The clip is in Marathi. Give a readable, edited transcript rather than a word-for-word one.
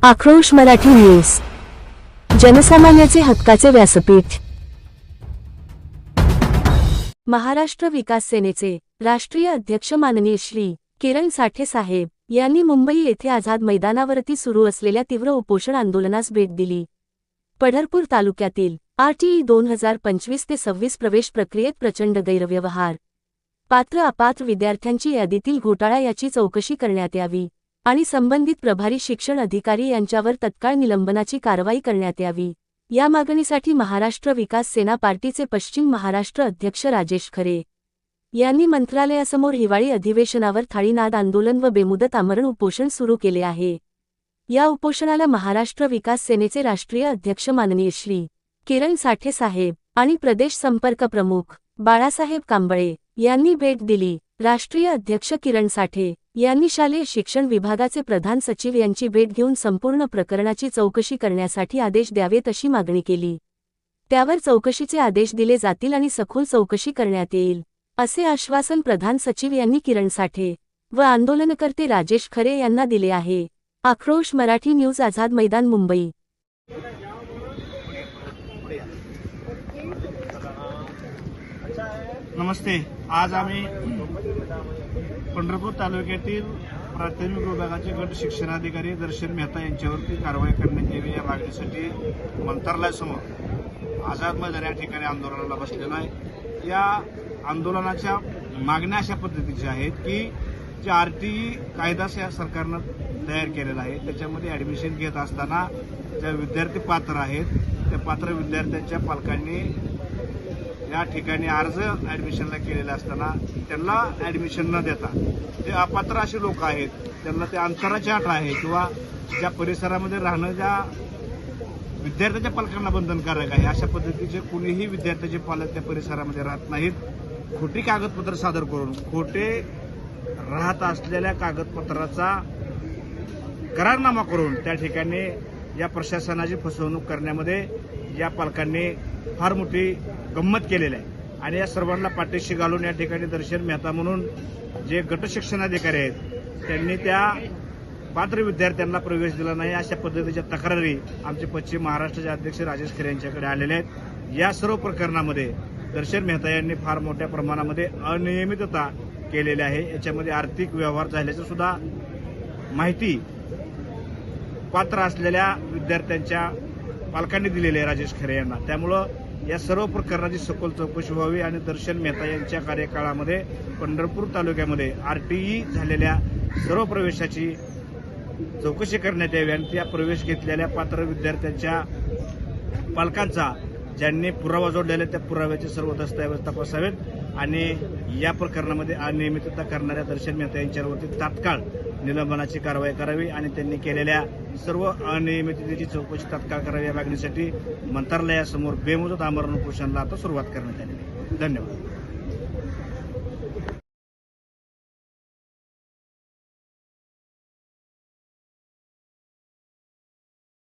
आक्रोश मराठी न्यूज, जनसामान्याचे हक्काचे व्यासपीठ। महाराष्ट्र विकास सेनेचे राष्ट्रीय अध्यक्ष माननीय श्री किरण साठे साहेब यांनी मुंबई येथे आझाद मैदानावरती सुरू असलेल्या तीव्र उपोषण आंदोलनास भेट दिली। पंढरपूर तालुक्यातील RTE 2025 ते 26 प्रवेश प्रक्रियेत प्रचंड गैरव्यवहार, पात्र अपात्र विद्यार्थ्यांची यादीतील घोटाळा याची चौकशी करण्यात यावी आणि संबंधित प्रभारी शिक्षण अधिकारी यांच्यावर तत्काळ निलंबनाची कारवाई करण्यात यावी, या मागणीसाठी महाराष्ट्र विकास सेना पार्टीचे पश्चिम महाराष्ट्र अध्यक्ष राजेश खरे यांनी मंत्रालयासमोर हिवाळी अधिवेशनावर थाळीनाद आंदोलन व बेमुदत आमरण उपोषण सुरू केले आहे। या उपोषणाला महाराष्ट्र विकास सेनेचे राष्ट्रीय अध्यक्ष माननीय श्री किरण साठे साहेब आणि प्रदेश संपर्क प्रमुख बाळासाहेब कांबळे यांनी भेट दिली। राष्ट्रीय अध्यक्ष किरण साठे यांनी शालेय शिक्षण विभागाचे प्रधान सचिव यांची भेट घेऊन संपूर्ण प्रकरणाची चौकशी करण्यासाठी आदेश द्यावेत अशी मागणी केली। त्यावर चौकशीचे आदेश दिले जातील आणि सखोल चौकशी करण्यात येईल, असे आश्वासन प्रधान सचिव यांनी किरण साठे व आंदोलनकर्ते राजेश खरे यांना दिले आहे। आक्रोश मराठी न्यूज, आझाद मैदान, मुंबई। नमस्ते। आज आम्ही पंढरपूर तालुक्यातील प्राथमिक विभागाचे गट शिक्षणाधिकारी दर्शन मेहता यांच्यावरती कारवाई करण्यात यावी या मागणीसाठी मंत्रालयासमोर आझाद मैदान या ठिकाणी आंदोलनाला बसलेला आहे। या आंदोलनाच्या मागण्या अशा पद्धतीच्या आहेत की जे RTE कायदा या सरकारनं तयार केलेला आहे त्याच्यामध्ये ॲडमिशन घेत असताना ज्या विद्यार्थी पात्र आहेत त्या पात्र विद्यार्थ्यांच्या पालकांनी या ठिकाणी अर्ज ॲडमिशनला केलेला असताना त्यांना ॲडमिशन न देता जे अपात्र असे लोक आहेत त्यांना ते अंतराची अट आहे किंवा ज्या परिसरामध्ये राहणं ज्या विद्यार्थ्याच्या पालकांना बंधनकारक आहे अशा पद्धतीचे कुणीही विद्यार्थ्याचे पालक त्या परिसरामध्ये राहत नाहीत। खोटी कागदपत्र सादर करून खोटे राहत असलेल्या कागदपत्राचा करारनामा करून त्या ठिकाणी या प्रशासनाची फसवणूक करण्यामध्ये या पालकांनी फार मोठी गंमत केलेली आहे आणि या सर्वांना पाठीशी घालून या ठिकाणी दर्शन मेहता म्हणून जे गट शिक्षणाधिकारी आहेत त्यांनी त्या पात्र विद्यार्थ्यांना प्रवेश दिला नाही अशा पद्धतीच्या तक्रारी आमचे पश्चिम महाराष्ट्राचे अध्यक्ष राजेश खरे यांच्याकडे आलेले आहेत। या सर्व प्रकरणामध्ये दर्शन मेहता यांनी फार मोठ्या प्रमाणामध्ये अनियमितता केलेली आहे। याच्यामध्ये आर्थिक व्यवहार झाल्याचं सुद्धा माहिती पात्र असलेल्या विद्यार्थ्यांच्या पालकांनी दिलेले आहे राजेश खरे यांना। त्यामुळं या सर्व प्रकरणाची सखोल चौकशी व्हावी आणि दर्शन मेहता यांच्या कार्यकाळामध्ये पंढरपूर तालुक्यामध्ये RTE झालेल्या सर्व प्रवेशाची चौकशी करण्यात यावी आणि त्या प्रवेश घेतलेल्या पात्र विद्यार्थ्यांच्या पालकांचा ज्यांनी पुरावा जोडलेला त्या पुराव्याचे सर्व दस्तऐवज तपासावेत आणि या प्रकरणामध्ये अनियमितता करणाऱ्या दर्शन मेहता यांच्यावरती तात्काळ निलंबनाची कारवाई करावी आणि त्यांनी केलेल्या सर्व अनियमिततेची चौकशी तात्काळ करावी या मागणीसाठी मंत्रालयासमोर बेमुदत आमरण उपोषणाला आता सुरुवात करण्यात आली आहे। धन्यवाद।